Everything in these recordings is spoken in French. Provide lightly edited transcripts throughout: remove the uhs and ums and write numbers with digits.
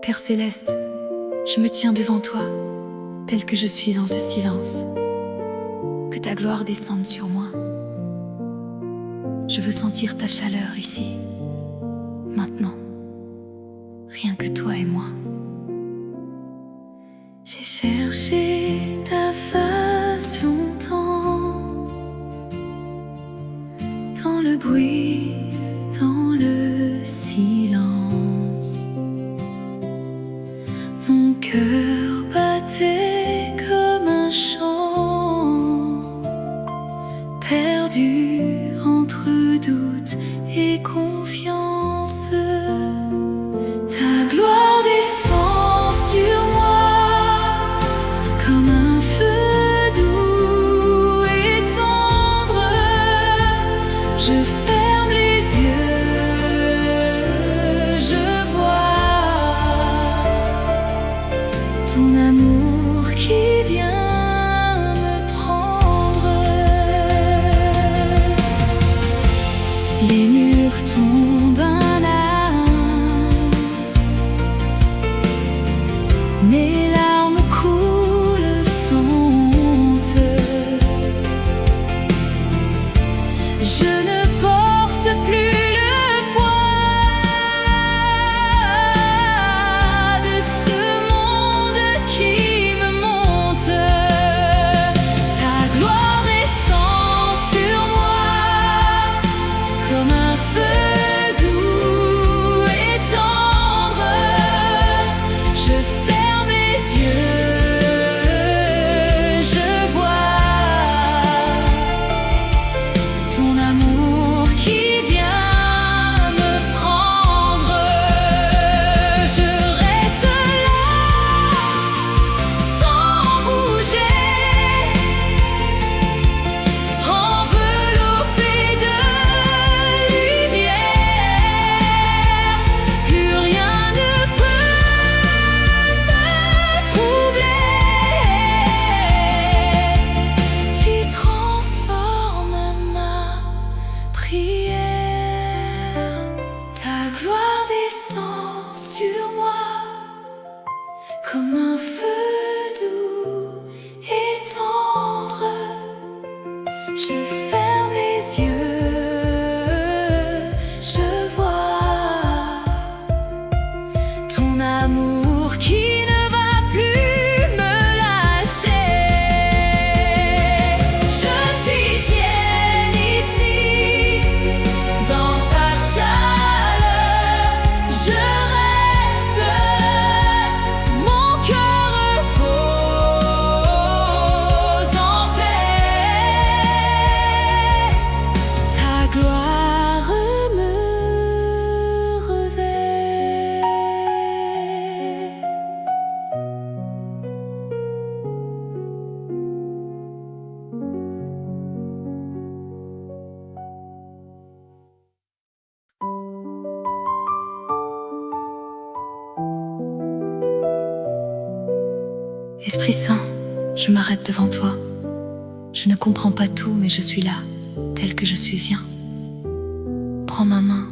Père céleste, je me tiens devant toi, tel que je suis en ce silence. Que ta gloire descende sur moi. Je veux sentir ta chaleur ici, maintenant. Rien que toi et moi. J'ai cherché ta face longtemps, dans le bruit, dans le silence. Mon cœur battait comme un chant, perdu entre doute et confiance. Ta gloire descend sur moi comme un feu doux et tendre. Je ferme les yeux, je vois ton amour qui vient me prendre. Les murs tombent un à un, mes larmes coulent sans honte. Je ne porte plus le poids de ce monde qui me monte. Ta gloire descend sur moi comme un feu doux et tendre. Je ferme les yeux, je vois ton amour qui vient me prendre. Je reste là, sans bouger, enveloppée de lumière. Plus rien ne peut me troubler. Tu transformes ma prière. Ta gloire descend sur moi comme un feu doux et tendre. Je ferme les yeux, je vois ton amour qui ne va plus me lâcher. Je suis tienne ici, dans ta chaleur. Je reste, mon cœur repose en paix. Ta gloire me revêt. Esprit Saint, je m'arrête devant toi. Je ne comprends pas tout, mais je suis là, tel que je suis. Viens, prends ma main,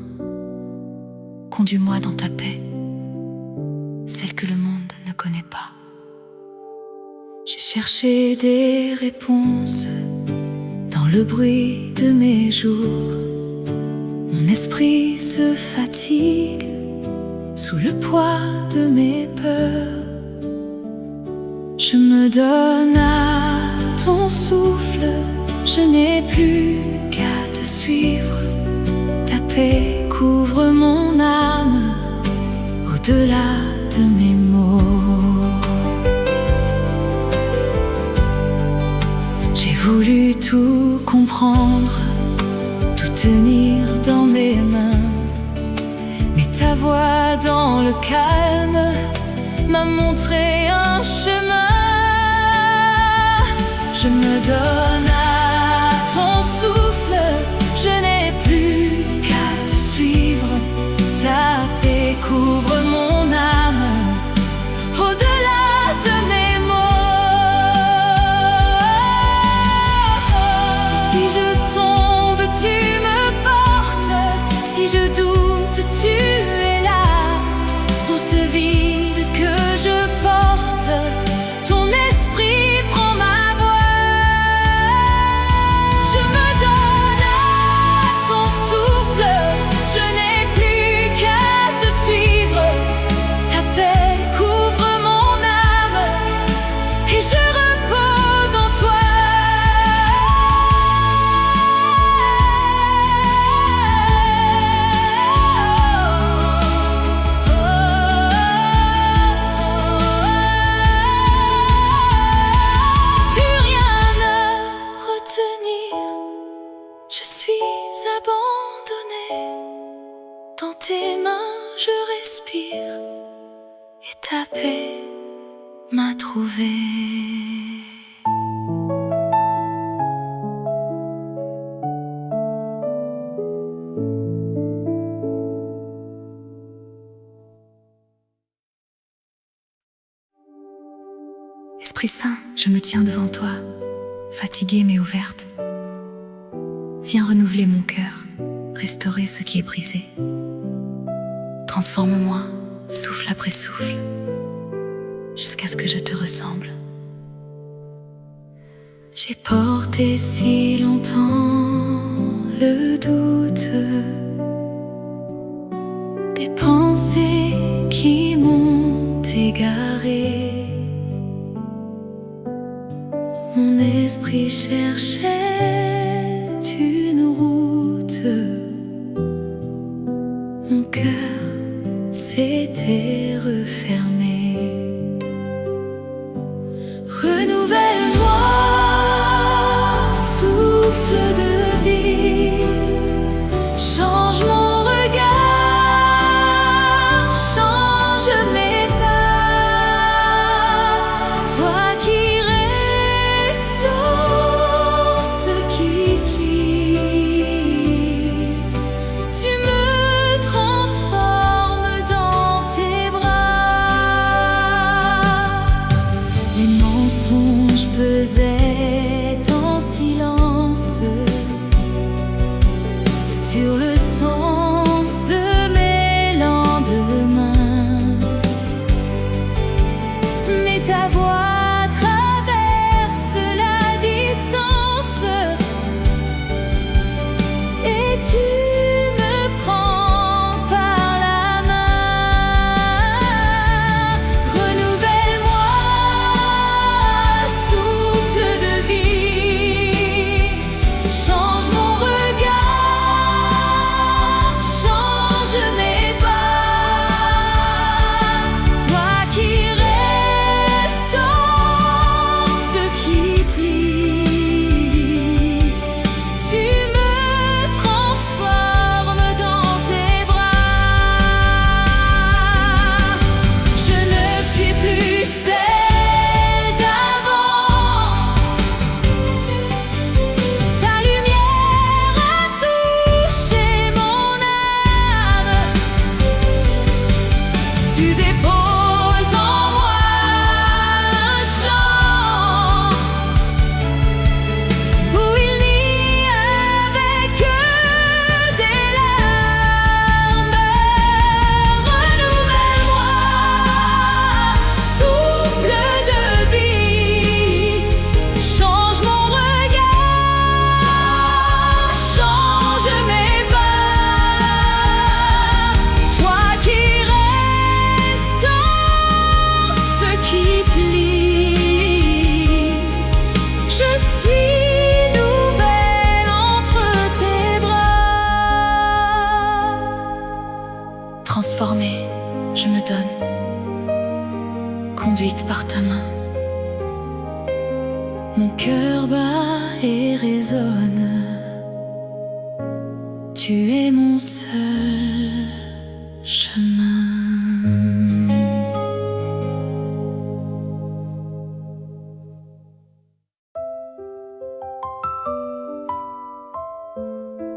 conduis-moi dans ta paix, celle que le monde ne connaît pas. J'ai cherché des réponses dans le bruit de mes jours. Mon esprit se fatigue sous le poids de mes peurs. Je me donne à ton souffle, je n'ai plus qu'à te suivre. Ta paix couvre mon âme, au-delà de mes mots. J'ai voulu tout comprendre, tout tenir dans mes mains, mais ta voix dans le calme m'a montré un chemin. Je me donne à ton souffle, je n'ai plus qu'à te suivre. Ta paix couvre mon âme, au-delà de mes mots. Si je tombe, tu me portes. Si je doute, tu es là. Dans ce vide, je respire et ta paix m'a trouvé. Esprit Saint, je me tiens devant toi, fatiguée mais ouverte. Viens renouveler mon cœur, restaurer ce qui est brisé. Transforme-moi, souffle après souffle, jusqu'à ce que je te ressemble. J'ai porté si longtemps le doute, des pensées qui m'ont égaré. Mon esprit cherchait une route, mon cœur s'était refermé. Renouvelle-moi, souffle de vie, change mon regard, change mes pas. Toi qui restaures ce qui plie, tu me transformes dans tes bras. Les mensonges pesaient en silence sur le sens de mes lendemains, mais ta voix traverse la distance et tu me prends par la main. Renouvelle-moi, souffle de vie, change mon regard, change mes pas. Toi qui restaures ce qui plie, tu me transformes dans tes bras. Je ne suis plus celle d'avant. Ta lumière a touché mon âme. Tu déposes en moi un chant où il n'y avait que des larmes. Renouvelle-moi, souffle de vie, change mon regard, change mes pas. Toi qui restaures ce qui plie, je suis nouvelle entre tes bras. Transformée, je me donne, conduite par ta main. Mon cœur bat et résonne. Tu es mon seul chemin.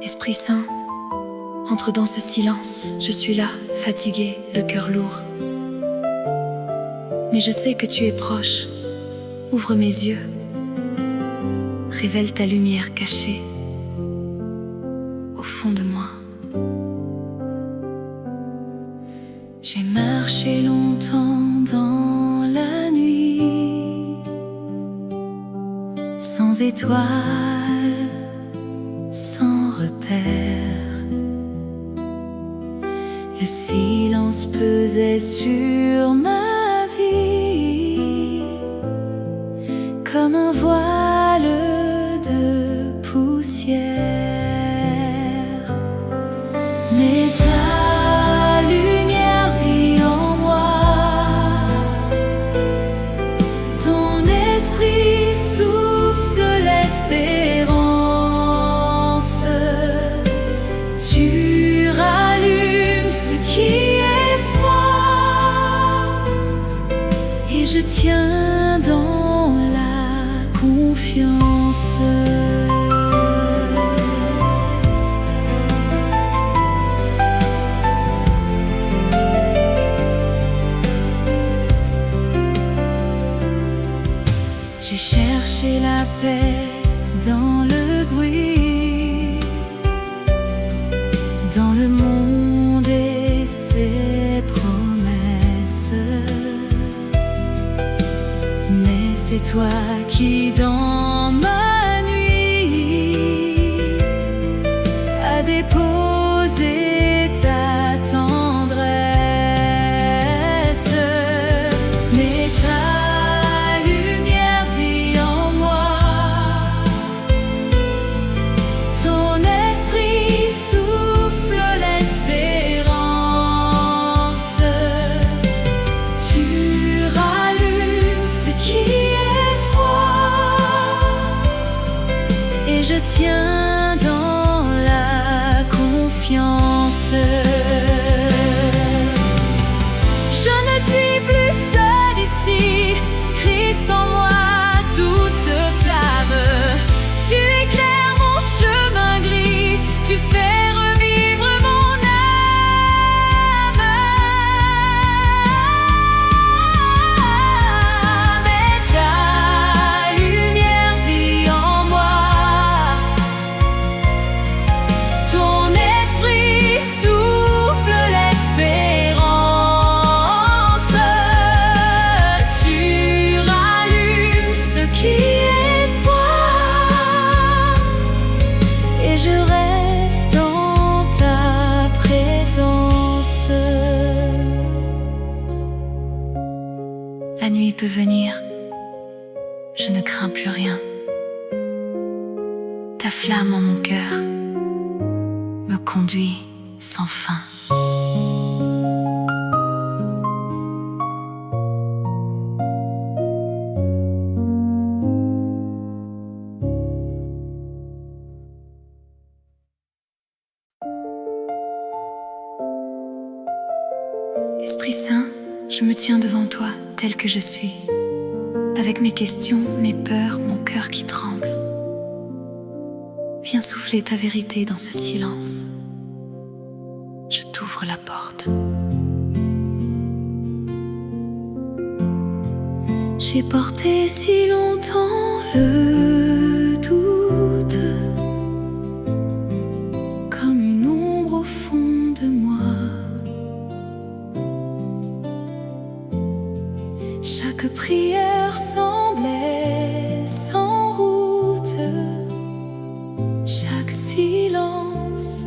Esprit Saint, entre dans ce silence. Je suis là, fatiguée, le cœur lourd. Mais je sais que tu es proche. Ouvre mes yeux. Révèle ta lumière cachée au fond de moi. J'ai marché longtemps dans la nuit, sans étoiles, sans repère. Le silence pesait sur ma vie comme un voile de poussière. Mais ta lumière vit en moi, ton esprit souffle l'espérance. Tu rallumes ce qui est je tiens dans la confiance. J'ai cherché la paix dans le bruit, dans le monde et ses promesses. Mais c'est toi qui dans ma nuit as déposé ta tendresse. Mais ta lumière vit en moi, ton esprit souffle l'espérance. Tu rallumes ce qui est froid, et je tiens dans la confiance. Je ne suis plus seule ici, Christ en moi, douce flamme. Tu éclaires mon chemin gris, tu fais revivre mon âme. Et ta lumière vit en moi, ton esprit souffle l'espérance. Tu rallumes ce qui est froid, et je reste dans ta présence. La nuit peut venir, je ne crains plus rien. Ta flamme en mon cœur me conduit sans fin. Esprit Saint, je me tiens devant toi tel que je suis, avec mes questions, mes peurs, mon cœur qui tremble. Viens souffler ta vérité dans ce silence. Je t'ouvre la porte. J'ai porté si longtemps le doute, comme une ombre au fond de moi. Chaque prière semblait sans route, chaque silence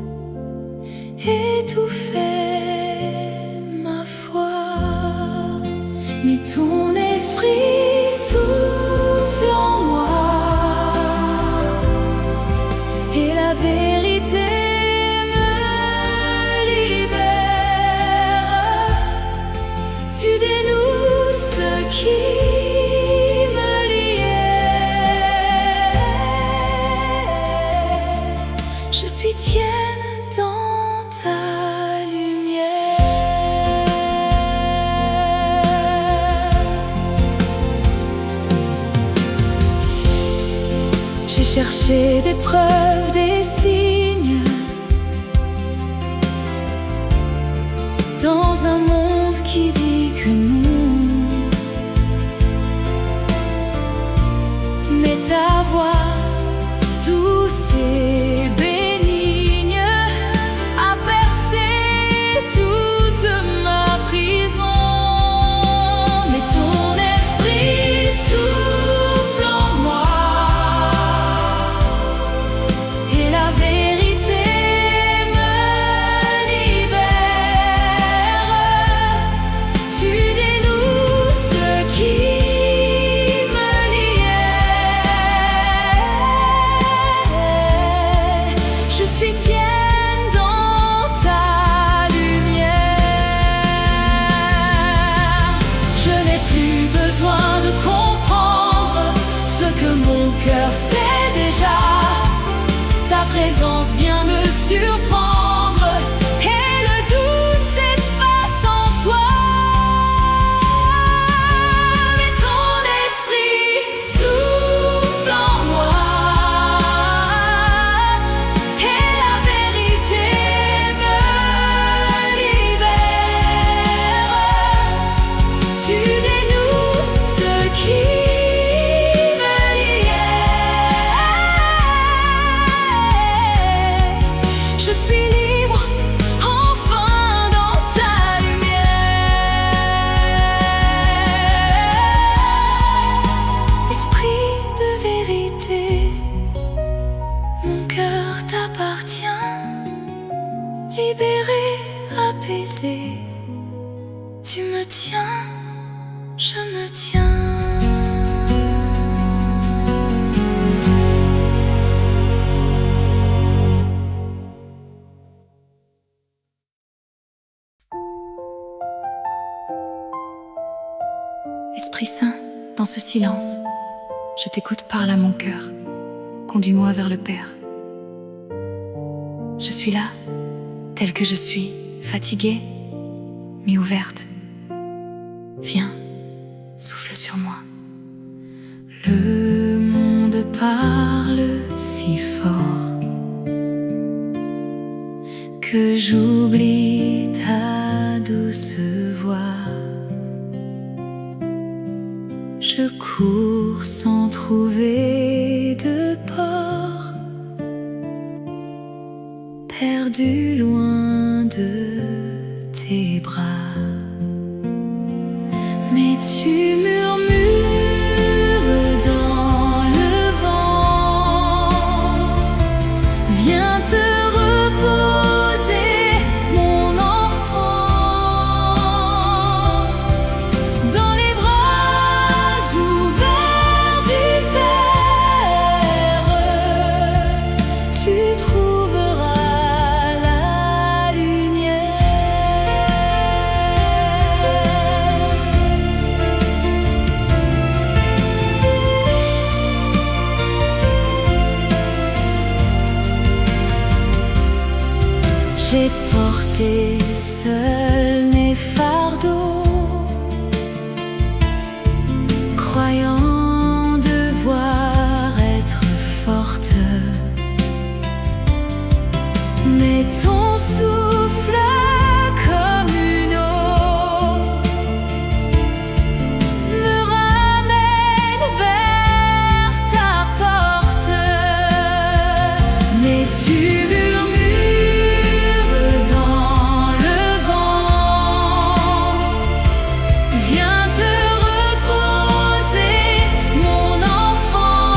étouffait ma foi. Mais ton esprit souffle en moi, et la vérité me libère. Tu dénoues ce qui me liait. Je suis tienne dans ta lumière. J'ai cherché des preuves, des signes, dans un monde qui dit que non. Mais ta voix douce et bénigne a percé toute ma prison. Mais ton esprit souffle en moi, et la vérité me libère. Tu dénoues ce qui me liait. Je suis tienne dans ta lumière. Je n'ai plus besoin de comprendre ce que mon cœur sait déjà. Ta présence vient me surprendre, et le doute s'efface en toi. baiser. Tu me tiens, je me tiens. Esprit Saint, dans ce silence, je t'écoute, parle à mon cœur. Conduis-moi vers le Père. Je suis là, telle que je suis, fatiguée, mais ouverte. Viens, souffle sur moi. Le monde parle si fort que j'oublie ta douce voix. Je cours sans trouver de port, perdu loin de tes bras. Mais tu murmures dans le vent, viens te reposer, mon enfant, dans les bras ouverts du Père. Tu trouveras la lumière. J'ai porté seul mes fardeaux, croyant devoir être forte. Mais ton souffle comme une eau me ramène vers ta porte. Mais tu murmures dans le vent, viens te reposer, mon enfant,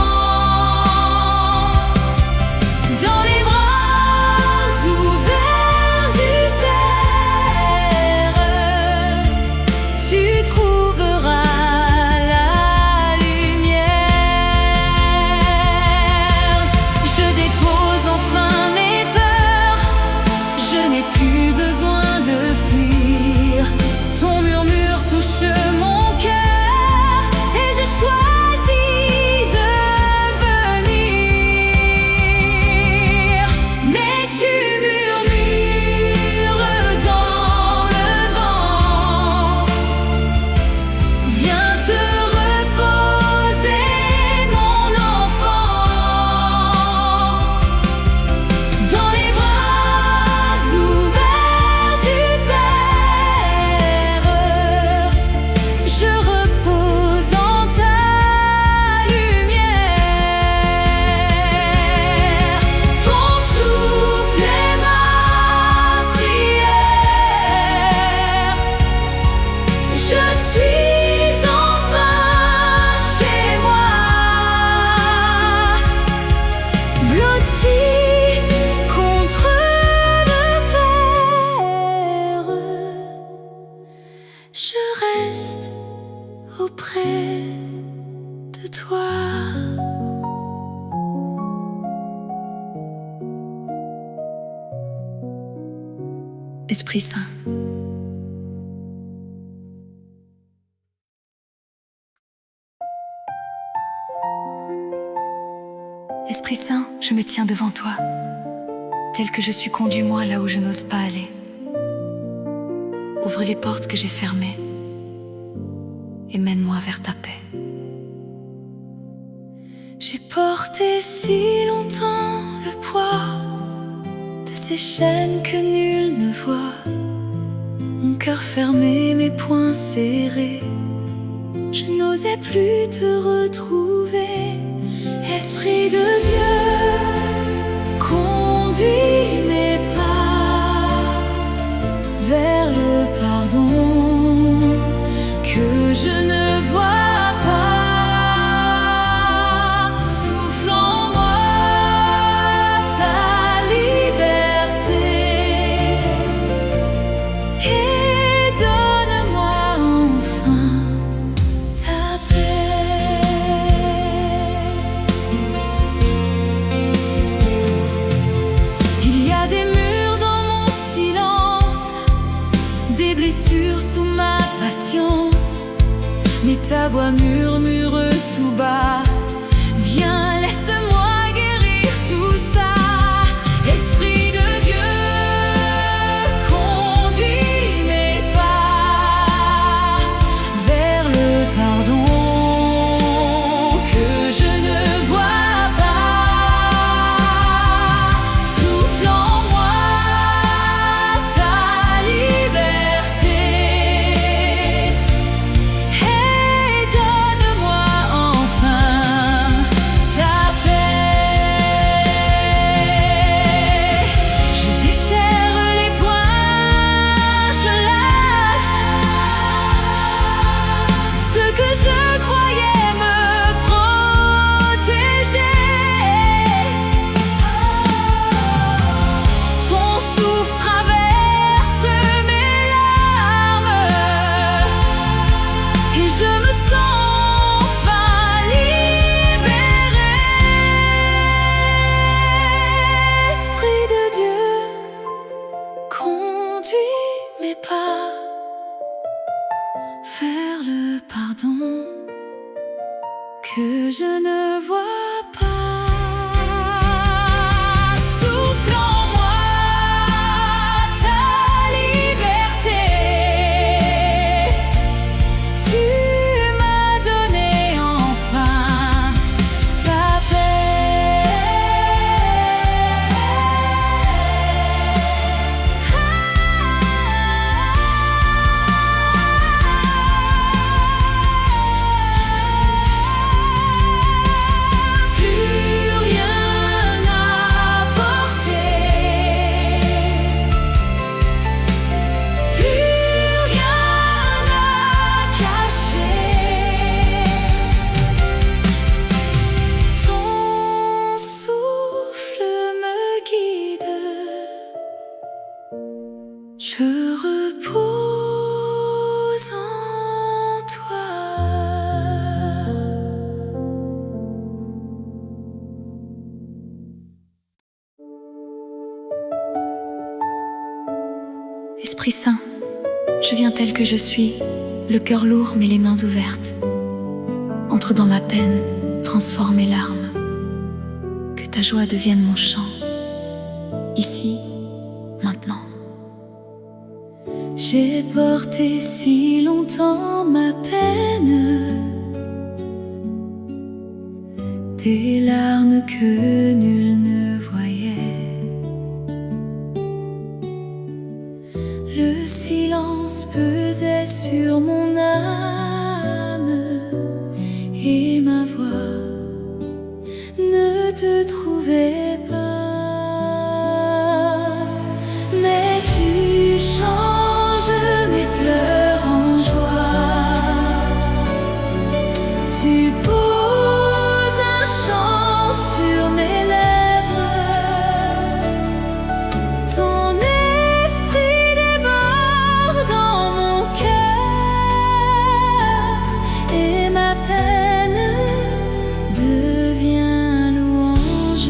dans les bras ouverts du Père. Tu trouveras la lumière. Je dépose enfin mes peurs, je n'ai plus besoin de fuir. Ton murmure touche mon cœur et je choisis de venir. Mais tu murmures dans le vent, viens te reposer, mon enfant, dans les bras ouverts du Père. Je repose en ta lumière. Ton souffle est ma prière. Je suis enfin chez moi, blotti contre le Père. Je reste auprès de toi. Esprit Saint. Esprit Saint, je me tiens devant toi, tel que je suis, conduis-moi là où je n'ose pas aller. Ouvre les portes que j'ai fermées et mène-moi vers ta paix. J'ai porté si longtemps le poids de ces chaînes que nul ne voit, mon cœur fermé, mes poings serrés. Je n'osais plus te retrouver. Esprit de Dieu, conduis mes pas vers le pardon que je ne vois pas. Souffle en moi ta liberté des blessures sous ma patience, mais ta voix murmure tout bas: viens, laisse-moi guérir tout ça. Esprit de Dieu, conduis mes pas vers le pardon que je ne vois pas. Souffle en moi ta liberté et donne-moi enfin ta paix. Je desserre les poings, je lâche ce que je croyais me protéger. Ton souffle traverse mes larmes et je me sens enfin libérée. Esprit de Dieu, conduis mes pas vers le pardon que je ne vois pas. Souffle en moi ta liberté. Tu m'as donné enfin ta paix. Plus rien à porter, plus rien à cacher. Ton souffle me guide, je repose en toi. Esprit Saint, je viens tel que je suis, le cœur lourd mais les mains ouvertes. Entre dans ma peine, transforme mes larmes, que ta joie devienne mon chant, ici, maintenant. J'ai porté si longtemps ma peine, des larmes que nul ne voyait. Le silence pesait sur mon âme et ma voix ne te trouvait pas. Mais tu changes mes pleurs en joie. Tu poses un chant sur mes lèvres. Ton esprit déborde dans mon cœur et ma peine devient louange.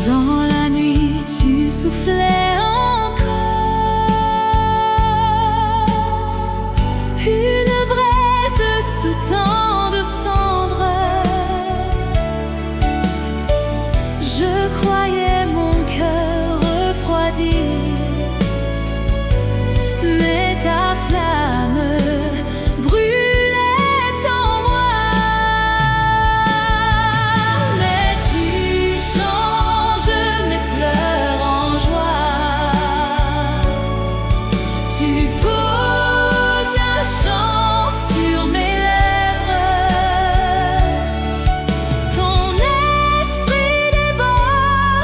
Dans la nuit, tu soufflais encore une braise sous tant de cendres. Je croyais mon cœur refroidi, mais ta flamme brûlait en moi. Mais tu changes mes pleurs en joie. Tu poses un chant sur mes lèvres. Ton esprit déborde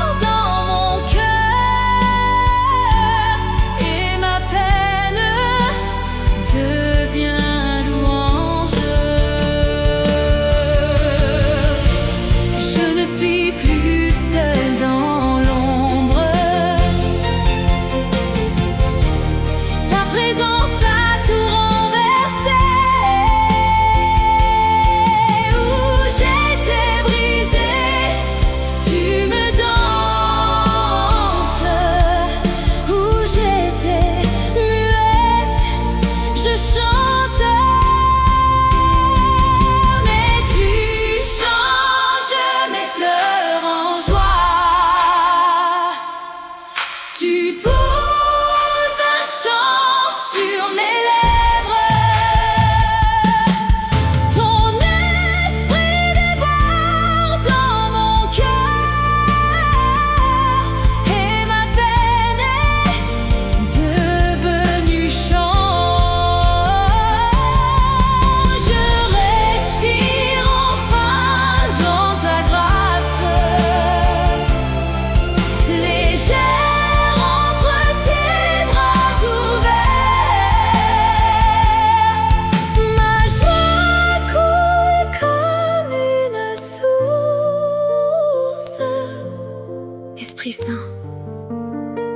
Esprit Saint,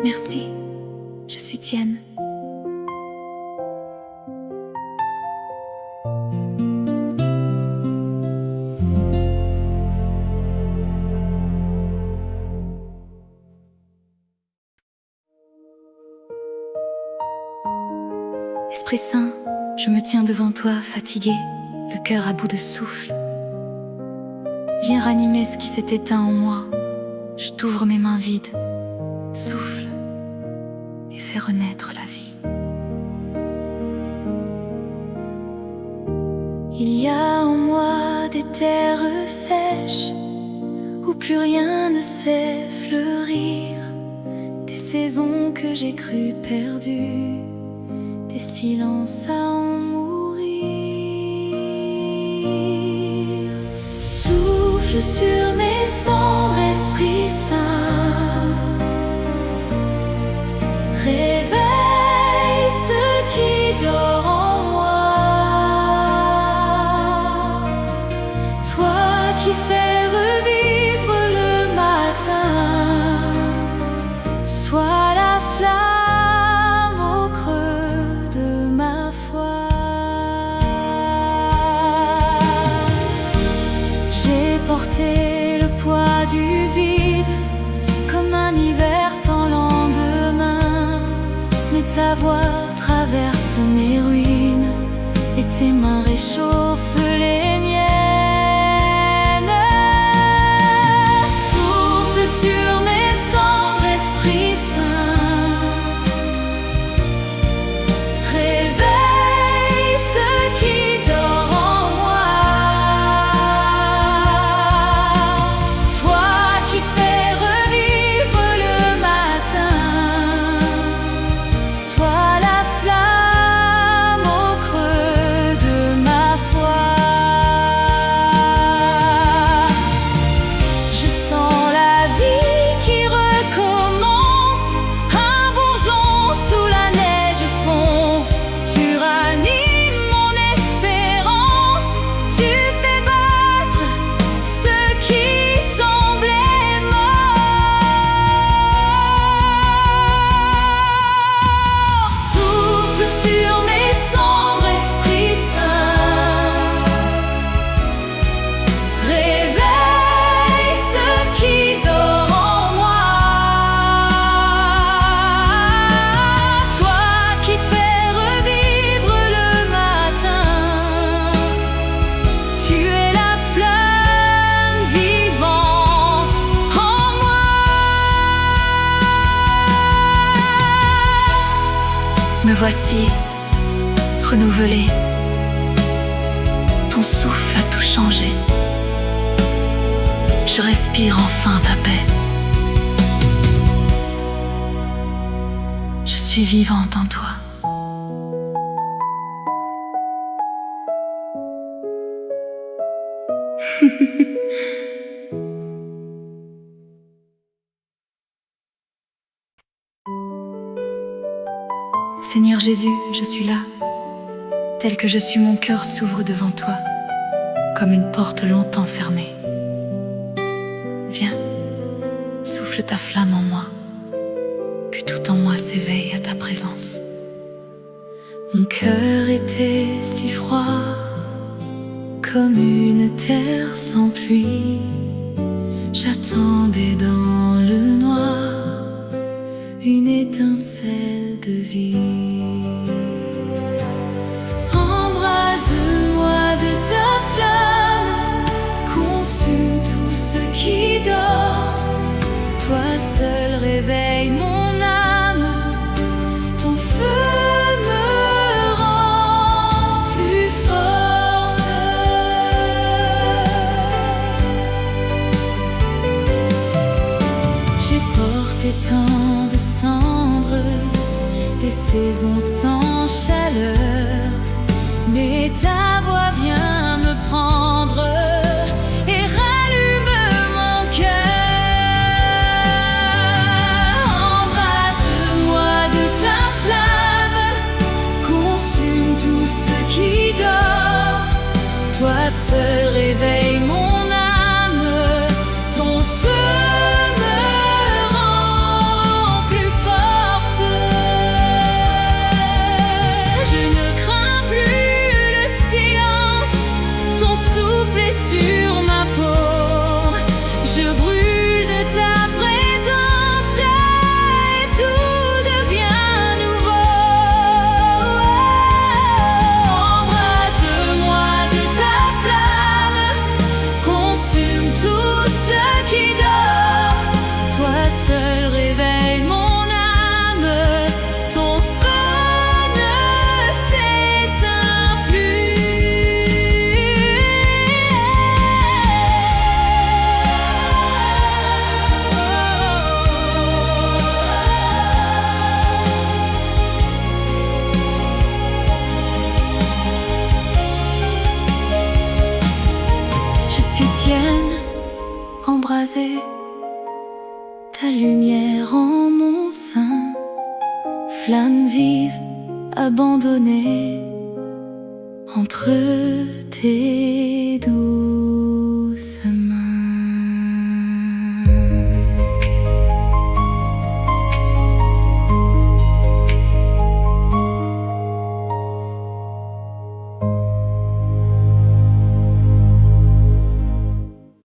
merci, je suis tienne. Esprit Saint, je me tiens devant toi, fatigué, le cœur à bout de souffle. Viens ranimer ce qui s'est éteint en moi. Je t'ouvre mes mains vides, souffle et fais renaître la vie. Il y a en moi des terres sèches où plus rien ne sait fleurir, des saisons que j'ai crues perdues, des silences à en mourir. Souffle sur mes cendres, Esprit Saint. Réveille ce qui dort en moi. Toi qui fais revivre le matin, sois la flamme au creux de ma foi. J'ai porté le poids du vide comme un hiver sans lendemain, mais ta voix traverse mes ruines et tes mains réchauffent les miennes. Souffle sur mes cendres, Esprit Saint. Réveille ce qui dort en moi. Toi qui fais revivre le matin, sois la flamme au creux de ma foi. Je sens la vie qui recommence, un bourgeon sous la neige fond. Tu ranimes mon espérance, tu fais battre ce qui semblait mort. Souffle sur mes cendres, Esprit Saint. Réveille ce qui dort en moi. Toi qui fais revivre le matin, tu es la flamme vivante en moi. Me voici, renouvelé. Ton souffle a tout changé. Je respire enfin ta paix. Je suis vivante en toi. Seigneur Jésus, je suis là. Tel que je suis, mon cœur s'ouvre devant toi, comme une porte longtemps fermée. Viens, souffle ta flamme en moi, que tout en moi s'éveille à ta présence. Mon cœur était si froid, comme une terre sans pluie. J'attendais dans le noir une étincelle de vie. Embrase-moi de ta flamme, consume tout ce qui dort. Toi seul réveille mon âme, ton feu me rend plus forte. J'ai porté tant de cendres, des saisons sans chaleur, mais ta voix vient me prendre et rallume mon cœur. Embrasse-moi de ta flamme, consume tout ce qui dort. Toi seul réveille mon âme, ton feu me rend ta lumière en mon sein, flamme vive, abandonnée entre tes douces mains.